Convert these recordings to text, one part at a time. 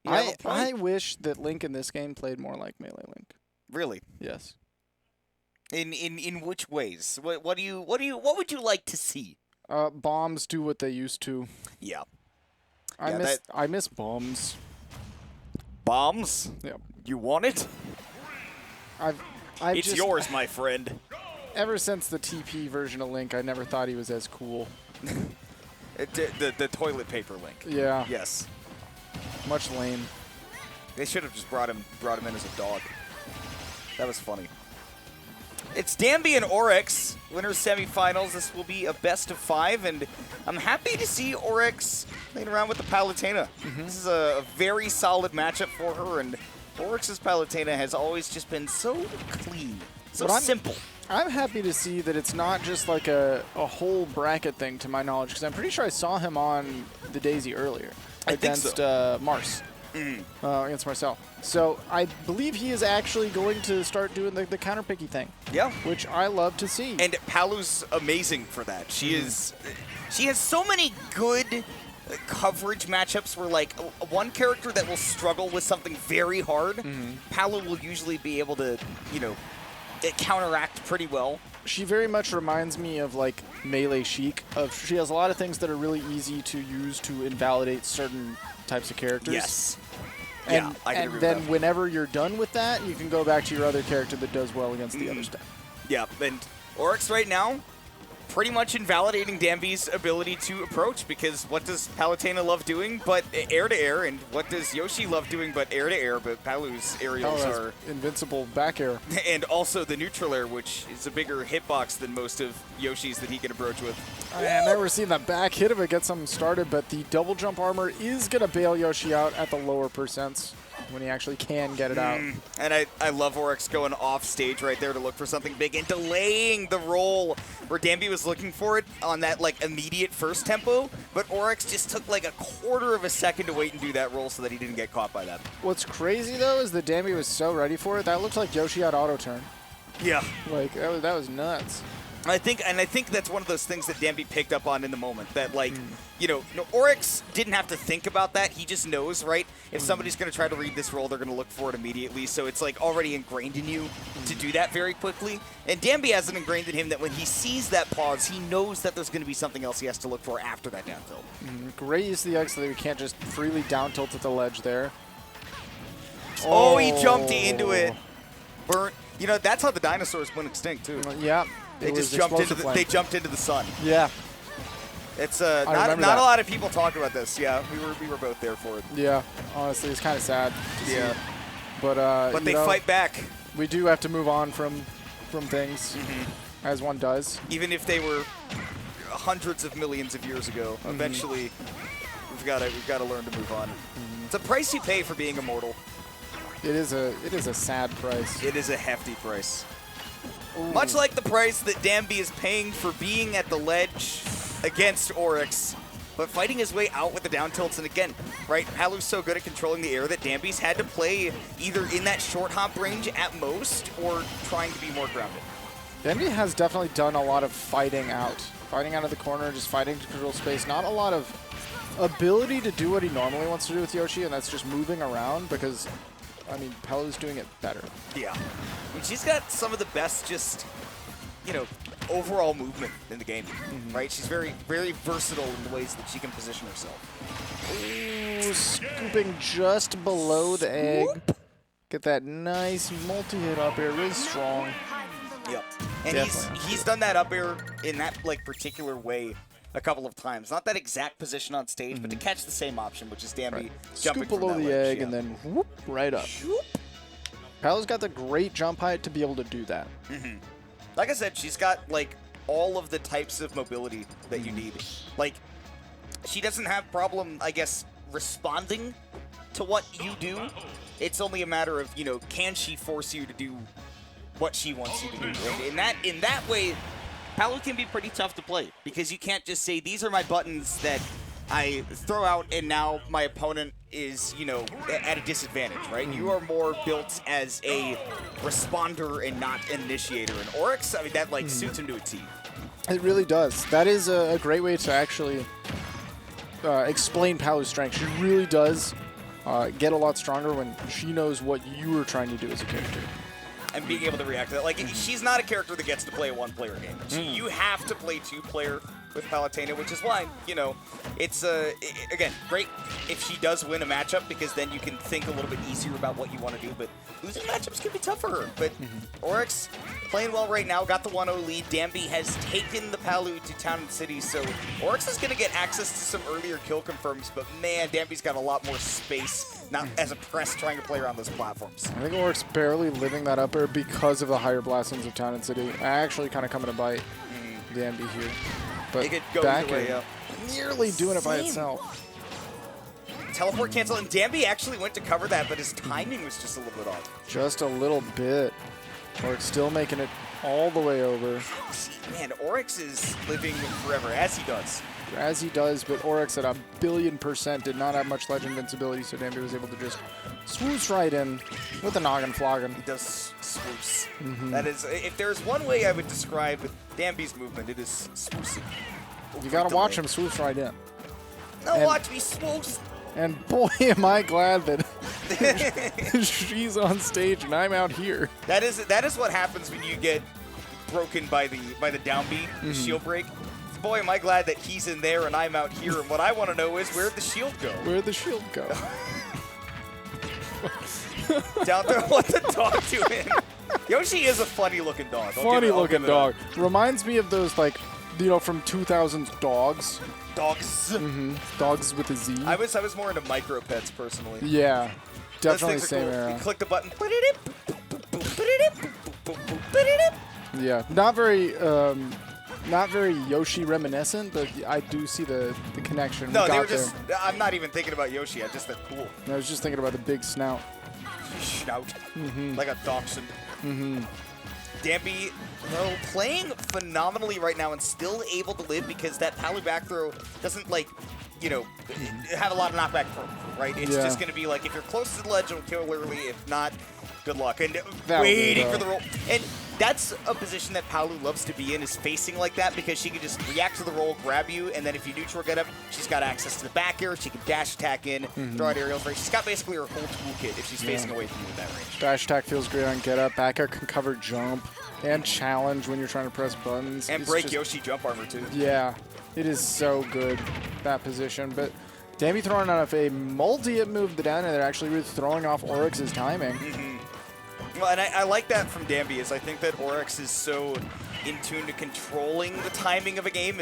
I wish that Link in this game played more like Melee Link. Really? Yes. In which ways? What would you like to see? Bombs do what they used to. Yeah. I miss bombs. Bombs? Yeah. You want it? It's yours, my friend. Ever since the TP version of Link, I never thought he was as cool. The toilet paper Link. Yeah. Yes. Much lame. They should have just brought him in as a dog. That was funny. It's Danbi and Orex, winners semifinals. This will be a best of 5, and I'm happy to see Orex playing around with the Palutena. This is a very solid matchup for her, and Orex's Palutena has always just been so clean, so simple. I'm happy to see that it's not just like a whole bracket thing, to my knowledge, because I'm pretty sure I saw him on the Daisy earlier against Mars. Against Marcel. So I believe he is actually going to start doing the counter picky thing. Yeah. Which I love to see. And Palu's amazing for that. She has so many good coverage matchups where, like, one character that will struggle with something very hard, Palu will usually be able to, counteract pretty well. She very much reminds me of, like, Melee Sheik. She has a lot of things that are really easy to use to invalidate certain types of characters. Yes. And, I can agree with then that. whenever you're done with that, you can go back to your other character that does well against the other stuff. Yeah, and Orex right now pretty much invalidating Danbi's ability to approach, because what does Palutena love doing but air-to-air, and what does Yoshi love doing but air-to-air, but Palu's aerials are invincible back air. And also the neutral air, which is a bigger hitbox than most of Yoshi's that he can approach with. I've never seen that back hit of it get something started, but the double jump armor is going to bail Yoshi out at the lower percents when he actually can get it out. And I love Orex going off stage right there to look for something big and delaying the roll where Danbi was looking for it on that, like, immediate first tempo, but Orex just took like a quarter of a second to wait and do that roll so that he didn't get caught by that. What's crazy though is that Danbi was so ready for it. That looked like Yoshi had auto turn. Yeah. Like that was nuts. I think that's one of those things that Danbi picked up on in the moment. That, like, Orex didn't have to think about that. He just knows, right? If somebody's going to try to read this roll, they're going to look for it immediately. So it's, like, already ingrained in you to do that very quickly. And Danbi has it ingrained in him that when he sees that pause, he knows that there's going to be something else he has to look for after that down tilt. Great use of the X so that we can't just freely down tilt at the ledge there. Oh, he jumped into it. Burnt. That's how the dinosaurs went extinct, too. Yeah. They just jumped into the sun. Yeah. It's not a lot of people talk about this. Yeah, we were both there for it. Yeah, honestly, it's kind of sad. Yeah. But they fight back. We do have to move on from things, as one does. Even if they were hundreds of millions of years ago, eventually we've got to learn to move on. It's a price you pay for being immortal. It is a sad price. It is a hefty price. Much like the price that Danbi is paying for being at the ledge against Orex, but fighting his way out with the down tilts. And again, right, Palu's so good at controlling the air that Danbi's had to play either in that short hop range at most or trying to be more grounded. Danbi has definitely done a lot of fighting out of the corner, just fighting to control space. Not a lot of ability to do what he normally wants to do with Yoshi, and that's just moving around because, I mean, Palu's doing it better. Yeah. I mean, she's got some of the best just, overall movement in the game, right? She's very, very versatile in the ways that she can position herself. Ooh, scooping just below the egg. Get that nice multi-hit up air, really strong. Yep. And he's done that up air in that, like, particular way a couple of times. Not that exact position on stage, but to catch the same option, which is Danbi jumping Scoop below the egg and then whoop, right up. Palu's got the great jump height to be able to do that. Like I said, she's got, like, all of the types of mobility that you need. Like, she doesn't have problem, I guess, responding to what you do. It's only a matter of, can she force you to do what she wants you to do? And in that way, Palu can be pretty tough to play because you can't just say, these are my buttons that I throw out and now my opponent is, at a disadvantage, right? You are more built as a responder and not an initiator. And Orex, I mean, that, like, suits him to a T. It really does. That is a great way to actually explain Palu's strength. She really does get a lot stronger when she knows what you are trying to do as a character. And being able to react to that. Like, she's not a character that gets to play a one-player game. You have to play two-player with Palutena, which is why, you know, it's, again, great if she does win a matchup, because then you can think a little bit easier about what you want to do, but losing matchups can be tough for her. But Orex playing well right now, got the 1-0 lead. Danbi has taken the Palu to Town and City, so Orex is going to get access to some earlier kill confirms, but man, Danbi's got a lot more space, not as a press trying to play around those platforms. I think Orex barely living that up because of the higher blastings of Town and City. Actually kind of coming to bite Danbi here. But it could go back either way, in, nearly doing it by itself. Teleport cancel, and Danbi actually went to cover that, but his timing was just a little bit off. Just a little bit. Orex still making it all the way over. Man, Orex is living forever, as he does. As he does, but Orex at 1,000,000,000% did not have much ledge invincibility, so Danbi was able to just swoosh right in with a noggin flogging. He does swoosh. That is, if there's one way I would describe Danbi's movement, it is swoosing. You gotta watch him swoosh right in. No, and watch me swoosh. And boy, am I glad that she's on stage and I'm out here. That is what happens when you get broken by the down B, the shield break. Boy, am I glad that he's in there and I'm out here. And what I want to know is, where'd the shield go? Where'd the shield go? Down there, what the dog doing? Yoshi is a funny-looking dog. Funny-looking dog. Reminds me of those, like, you know, from 2000s dogs. Dogs. Dogs with a Z. I was more into micro pets personally. Yeah, definitely same cool. era. You click the button. Yeah, not very Yoshi reminiscent, but I do see the connection. No, they were just. I'm not even thinking about Yoshi. I just thought cool. I was just thinking about the big snout. Snout, like a dachshund. Danbi, though, playing phenomenally right now and still able to live because that Palu back throw doesn't, like, you know, have a lot of knockback throw, right? It's just going to be like, if you're close to the ledge, it'll kill early. If not, good luck. And waiting for the roll. And that's a position that Palu loves to be in, is facing like that, because she can just react to the roll, grab you, and then if you neutral get up, she's got access to the back air. She can dash attack in, throw out aerials. Right? She's got basically her whole toolkit if she's facing away from you in that range. Dash attack feels great on get up. Back air can cover jump and challenge when you're trying to press buttons. And break Yoshi jump armor too. Yeah, it is so good, that position. But Danbi throwing out a multi-hit move down there, actually really throwing off Orex's timing. Well, and I like that from Danbi, is I think that Orex is so in tune to controlling the timing of a game.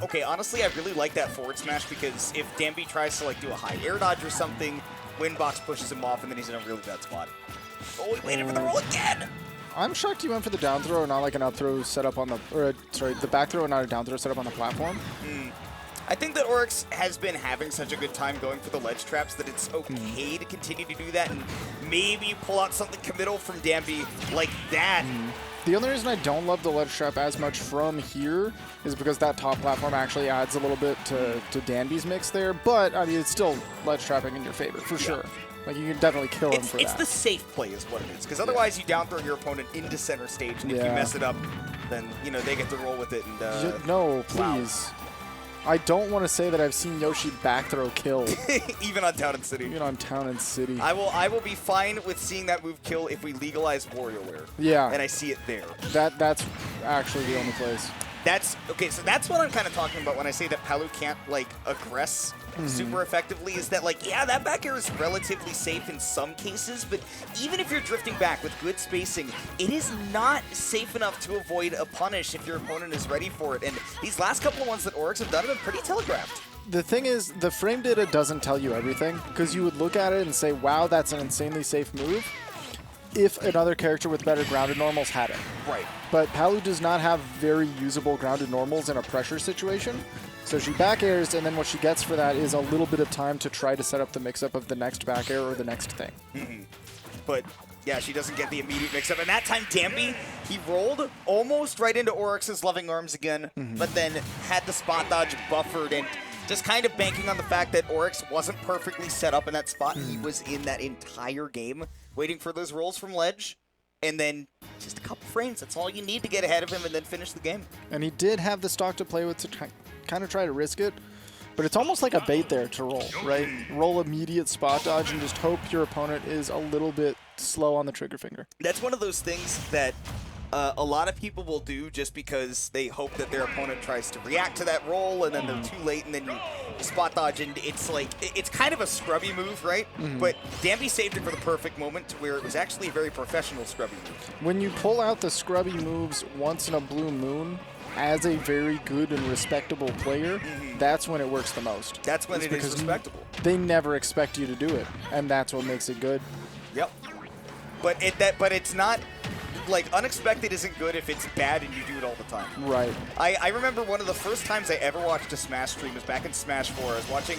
Okay, honestly, I really like that forward smash, because if Danbi tries to, like, do a high air dodge or something, Windbox pushes him off, and then he's in a really bad spot. Oh, he waited for the roll again! I'm shocked you went for the down throw and not like an up throw set up on the, the back throw and not a down throw set up on the platform. I think that Orex has been having such a good time going for the ledge traps that it's okay to continue to do that, and maybe pull out something committal from Danbi like that. The only reason I don't love the ledge trap as much from here is because that top platform actually adds a little bit to Danbi's mix there, but I mean, it's still ledge trapping in your favor, for sure. Like, you can definitely kill him for that. It's the safe play is what it is, because otherwise you down throw your opponent into center stage, and if you mess it up, then, you know, they get to roll with it. And no, please. Wow. I don't want to say that I've seen Yoshi back throw kill. Even on Town and City. Even on Town and City. I will be fine with seeing that move kill if we legalize WarioWare. Yeah. And I see it there. That's actually the only place. Okay, so that's what I'm kind of talking about when I say that Palu can't, like, aggress super effectively, is that, like, yeah, that back air is relatively safe in some cases, but even if you're drifting back with good spacing, it is not safe enough to avoid a punish if your opponent is ready for it. And these last couple of ones that Orex have done have been pretty telegraphed. The thing is, the frame data doesn't tell you everything, because you would look at it and say, wow, that's an insanely safe move, if another character with better grounded normals had it. Right. But Palu does not have very usable grounded normals in a pressure situation. So she back airs, and then what she gets for that is a little bit of time to try to set up the mix-up of the next back air or the next thing. But, yeah, she doesn't get the immediate mix-up. And that time, Danbi, he rolled almost right into Orex's loving arms again, but then had the spot dodge buffered, and just kind of banking on the fact that Orex wasn't perfectly set up in that spot. He was in that entire game waiting for those rolls from ledge, and then just a couple frames. That's all you need to get ahead of him and then finish the game. And he did have the stock to play with to kind of try to risk it. But it's almost like a bait there to roll, right? Roll immediate spot dodge and just hope your opponent is a little bit slow on the trigger finger. That's one of those things that a lot of people will do just because they hope that their opponent tries to react to that roll, and then they're too late, and then you spot dodge, and it's like, it's kind of a scrubby move, right? But Danbi saved it for the perfect moment to where it was actually a very professional scrubby move. When you pull out the scrubby moves once in a blue moon, as a very good and respectable player, that's when it works the most. That's when it is respectable. They never expect you to do it, and that's what makes it good. Yep. But it's not, like, unexpected isn't good if it's bad and you do it all the time. Right. I remember one of the first times I ever watched a Smash stream was back in Smash 4. I was watching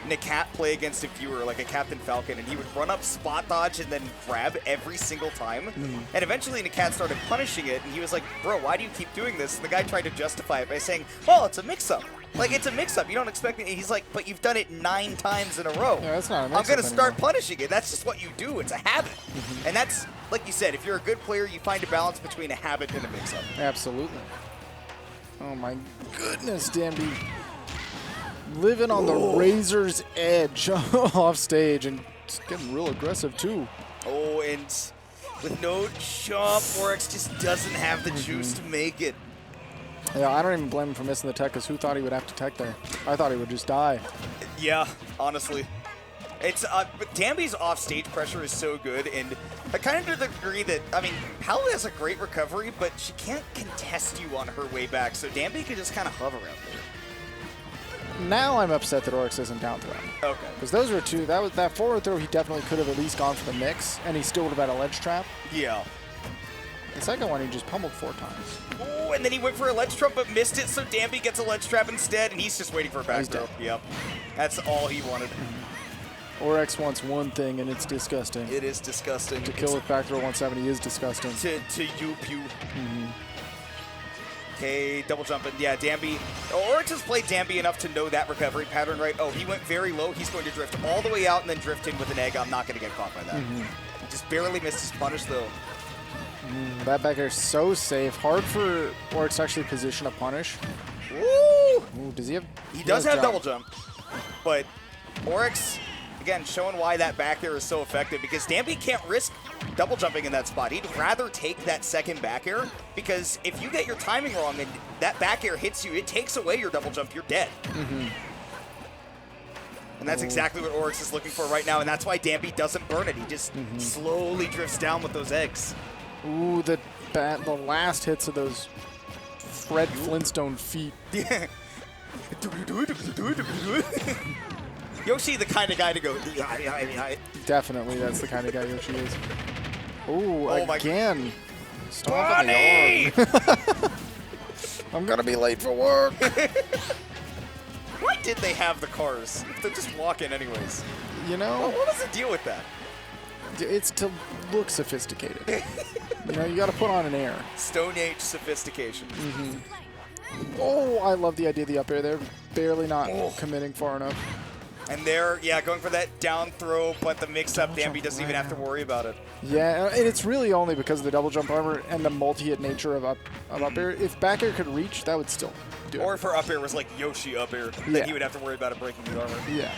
Nakat play against a viewer, like a Captain Falcon, and he would run up, spot dodge, and then grab every single time. And eventually Nakat started punishing it, and he was like, bro, why do you keep doing this? And the guy tried to justify it by saying, well, it's a mix-up. Like, it's a mix-up. You don't expect it. He's like, but you've done it 9 times in a row. Yeah, that's not a mix-up I'm going to start anymore. punishing it. That's just what you do. It's a habit. And that's, like you said, if you're a good player, you find a balance between a habit and a mix-up. Absolutely. Oh, my goodness, Danbi. Living on the razor's edge off stage, and it's getting real aggressive, too. Oh, and with no jump, Orex just doesn't have the juice to make it. Yeah, I don't even blame him for missing the tech, because who thought he would have to tech there? I thought he would just die. Yeah, honestly. It's but Danbi's off-stage pressure is so good, and kind of to the degree that, I mean, Palu has a great recovery, but she can't contest you on her way back, so Danbi can just kind of hover out there. Now I'm upset that Orex isn't down throw. Okay. Because those were two. That forward throw, he definitely could have at least gone for the mix, and he still would have had a ledge trap. Yeah. The second one, he just pummeled 4 times. Oh, and then he went for a ledge trap but missed it, so Danbi gets a ledge trap instead, and he's just waiting for a back throw. Yep. That's all he wanted. Orex wants one thing, and it's disgusting. It is disgusting. To kill with back throw 170 is disgusting. To you pew. Okay, double jumping. Yeah, Danbi. Orex has played Danbi enough to know that recovery pattern, right? Oh, he went very low. He's going to drift all the way out and then drift in with an egg. I'm not going to get caught by that. He just barely missed his punish, though. That back air is so safe. Hard for Orex to actually position a punish. Woo! Ooh, does he have? He does have double jump, but Orex, again, showing why that back air is so effective, because Danbi can't risk double jumping in that spot. He'd rather take that second back air, because if you get your timing wrong and that back air hits you, it takes away your double jump. You're dead. And that's exactly what Orex is looking for right now, and that's why Danbi doesn't burn it. He just slowly drifts down with those eggs. Ooh, the last hits of those Fred Flintstone feet. Yoshi, the kind of guy to go. Definitely, that's the kind of guy Yoshi is. Ooh, Oh again. Stop the arm. I'm gonna be late for work. Why did they have the cars? They're just walking anyways. You know, What was the deal with that? it's to look sophisticated. You know, you got to put on an air. Stone Age sophistication. Oh, I love the idea of the up air there. Barely not committing far enough. And they're, going for that down throw, but the mix-up, Danbi doesn't even have to worry about it. Yeah, and it's really only because of the double jump armor and the multi-hit nature of up air. If back air could reach, that would still do it. Or if her up air was like Yoshi up air, then he would have to worry about it breaking the armor. Yeah.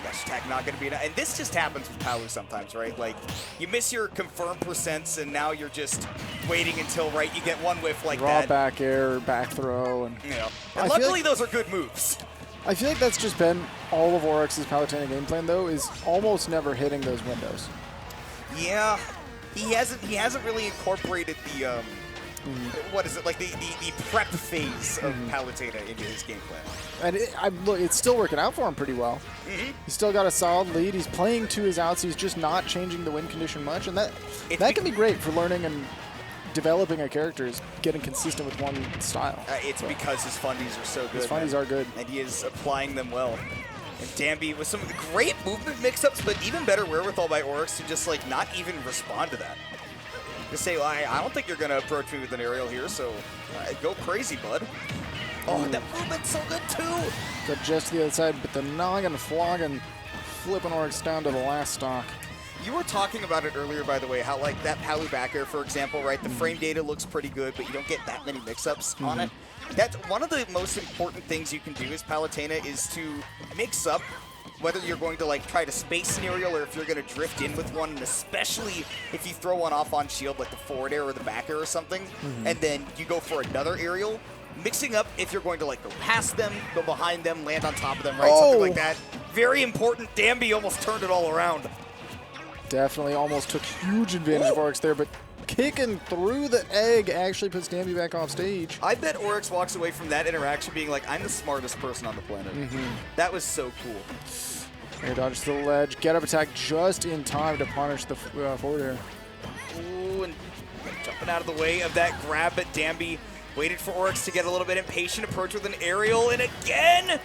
Gosh, attack not going to be enough. And this just happens with Palu sometimes, right? Like, you miss your confirmed percents, and now you're just waiting until, you get one whiff like Raw that. back air, back throw. And And luckily, those are good moves. I feel like that's just been all of Orex's Palutena game plan, though, is almost never hitting those windows. Yeah, he hasn't really incorporated the what is it, like the prep phase of Palutena into his game plan. And look, it's still working out for him pretty well. He's still got a solid lead. He's playing to his outs. He's just not changing the win condition much, and that can be great for learning and developing a character, is getting consistent with one style. It's because his fundies are so good. His fundies are good. And he is applying them well. And Danbi with some great movement mix-ups, but even better wherewithal by Orex to just, not even respond to that. Just say, well, I don't think you're going to approach me with an aerial here, so go crazy, bud. Oh, that movement's so good, too. Got just to the other side, but the noggin, flogging, flipping Orex down to the last stock. You were talking about it earlier, by the way, how that Palu back air, for example, right? The frame data looks pretty good, but you don't get that many mix-ups on it. That's one of the most important things you can do as Palutena is to mix up whether you're going to like try to space an aerial or if you're going to drift in with one, and especially if you throw one off on shield like the forward air or the back air or something, and then you go for another aerial, mixing up if you're going to like go past them, go behind them, land on top of them, right? Something like that. Very important. Danbi almost turned it all around. Definitely almost took huge advantage of Orex there, but kicking through the egg actually puts Danbi back off stage. I bet Orex walks away from that interaction being like, I'm the smartest person on the planet. That was so cool. Air dodge to the ledge. Get up attack just in time to punish the forward air. Ooh, and jumping out of the way of that grab, but Danbi waited for Orex to get a little bit impatient. Approach with an aerial, and again,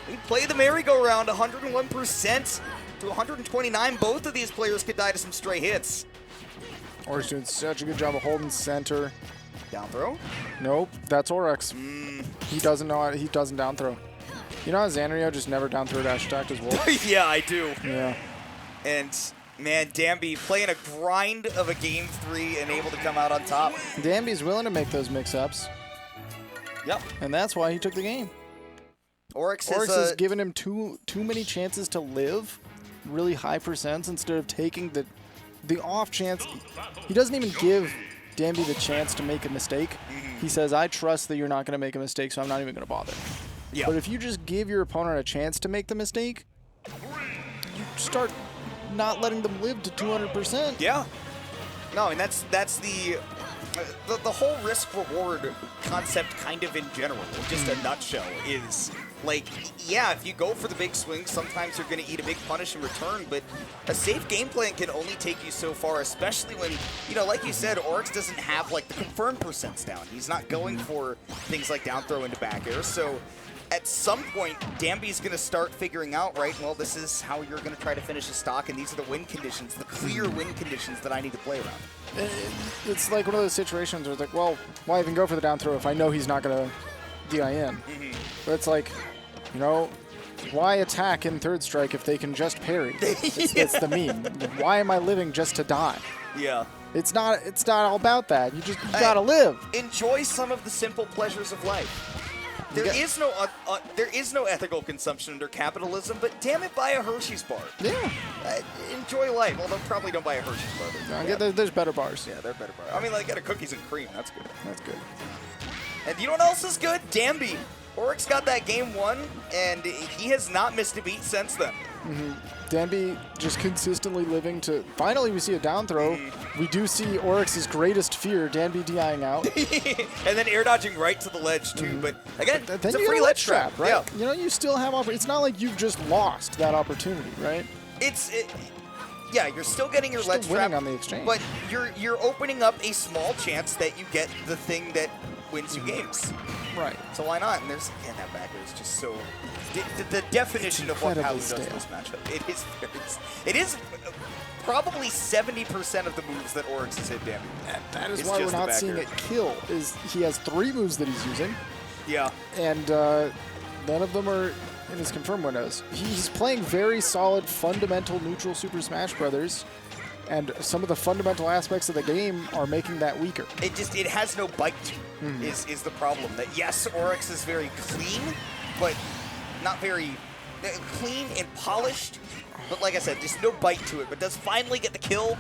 we play the merry-go-round 101% to 129. Both of these players could die to some stray hits. Orex doing such a good job of holding center. Down throw? Nope, that's Orex. He doesn't know how, he doesn't down throw. You know how Xanrio just never down throw dash attacked as well? Yeah, I do. Yeah. And man, Danbi playing a grind of a game 3 and able to come out on top. Danbi's willing to make those mix-ups. Yep. And that's why he took the game. Orex has given him too many chances to live, really high percents, instead of taking the off chance. He doesn't even give Danbi the chance to make a mistake. He says, I trust that you're not going to make a mistake, so I'm not even going to bother. Yeah. But if you just give your opponent a chance to make the mistake, you start not letting them live to 200%. Yeah. No, and that's the whole risk-reward concept kind of in general, just a nutshell, is like, yeah, if you go for the big swing, sometimes you're going to eat a big punish in return, but a safe game plan can only take you so far, especially when, you know, like you said, Orex doesn't have, like, the confirmed percents down. He's not going for things like down throw into back air, so at some point, Danbi's going to start figuring out, right, well, this is how you're going to try to finish a stock, and these are the win conditions, the clear win conditions that I need to play around. It's like one of those situations where it's like, well, why even go for the down throw if I know he's not going to DIN? But it's like, you know, why attack in third strike if they can just parry? It's the meme. Why am I living just to die? Yeah. It's not all about that. You just gotta live. Enjoy some of the simple pleasures of life. There is no ethical consumption under capitalism, but damn it, buy a Hershey's bar. Yeah. Enjoy life. Although probably don't buy a Hershey's bar. No, there's better bars. Yeah, they're better bars. I mean, like, get a cookies and cream. That's good. That's good. And you know what else is good? Danbi. Orex got that game 1, and he has not missed a beat since then. Danbi just consistently living to... Finally, we see a down throw. We do see Orex's greatest fear, Danbi DIing out. And then air dodging right to the ledge, too. But again, then it's a you free get a ledge trap, right? Yeah. You know, you still have... It's not like you've just lost that opportunity, right? Yeah, you're still getting your ledge trap on the exchange, but you're opening up a small chance that you get the thing that wins you games. Right. So why not? And there's again that backer is just so the definition of what Palu does in this matchup. It is probably 70% of the moves that Orex has hit Danbi. That is why we're not seeing it kill. Is he has 3 moves that he's using. Yeah. And none of them are in his confirmed windows. He's playing very solid, fundamental neutral Super Smash Brothers, and some of the fundamental aspects of the game are making that weaker. It has no bite is the problem. That yes, Orex is very clean, but not very clean and polished. But like I said, just no bite to it. But does finally get the kill.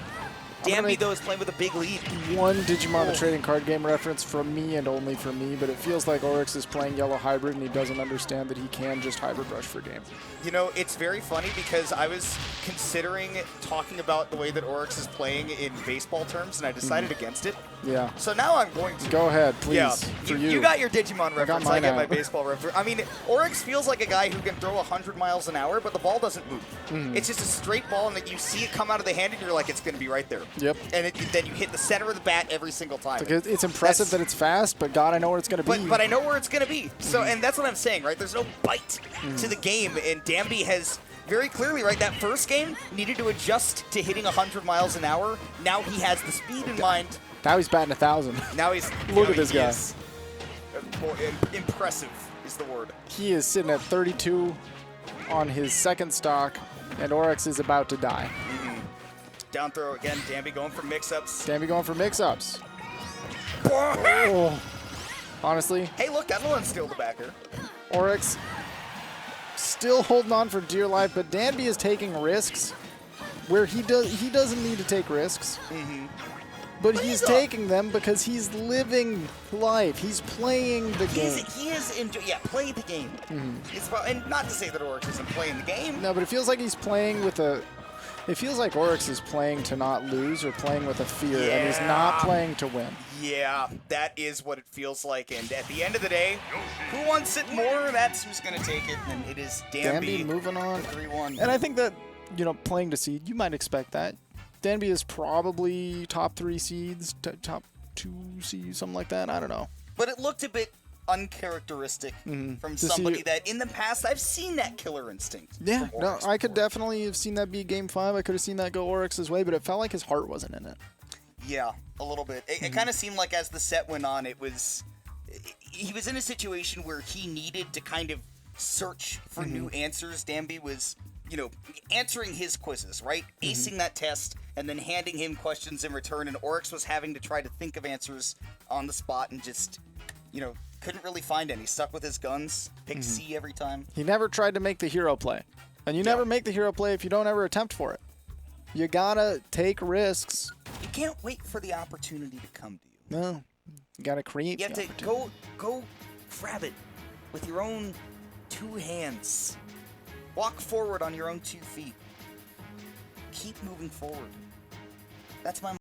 Danbi, though, is playing with a big lead. One Digimon the Trading Card Game reference from me and only from me, but it feels like Orex is playing Yellow Hybrid and he doesn't understand that he can just Hybrid Rush for game. You know, it's very funny because I was considering talking about the way that Orex is playing in baseball terms, and I decided against it. Yeah. So now I'm going to. Go ahead, please. Yeah. For you got your Digimon reference. I get my out. baseball reference. I mean, Orex feels like a guy who can throw 100 miles an hour, but the ball doesn't move. It's just a straight ball, and that you see it come out of the hand, and you're like, it's going to be right there. Yep. And then you hit the center of the bat every single time. It's impressive that it's fast, but God, I know where it's going to be. But I know where it's going to be. So, and that's what I'm saying, right? There's no bite to the game, and Danbi has very clearly, right, that first game needed to adjust to hitting 100 miles an hour. Now he has the speed in mind. Now he's batting 1,000. Now he's Look at this guy. Impressive is the word. He is sitting at 32 on his second stock, and Orex is about to die. Down throw again. Danbi going for mix-ups. Danbi going for mix-ups. Oh. Honestly. Hey, look, that'll unsteal the backer. Orex still holding on for dear life, but Danbi is taking risks where he doesn't need to take risks. But he's taking them because he's living life. He's playing the game. He is play the game. And not to say that Orex isn't playing the game. No, but it feels like he's playing with a. It feels like Orex is playing to not lose or playing with a fear, and he's not playing to win. Yeah, that is what it feels like. And at the end of the day, who wants it more? That's who's going to take it, and it is Danbi. Moving on. 3-1. And I think that, playing to seed, you might expect that. Danbi is probably top 3 seeds, top 2 seeds, something like that. I don't know. But it looked a bit uncharacteristic from somebody that in the past I've seen that killer instinct. Yeah, no, I could definitely have seen that be Game 5. I could have seen that go Orex's way, but it felt like his heart wasn't in it. Yeah, a little bit. It kind of seemed like as the set went on, he was in a situation where he needed to kind of search for new answers. Danbi was, answering his quizzes, right? Acing that test and then handing him questions in return, and Orex was having to try to think of answers on the spot and just, couldn't really find any. Stuck with his guns, picked C every time. He never tried to make the hero play. And you never make the hero play if you don't ever attempt for it. You gotta take risks. You can't wait for the opportunity to come to you. No. You gotta create. You have to go grab it with your own 2 hands. Walk forward on your own 2 feet. Keep moving forward. That's my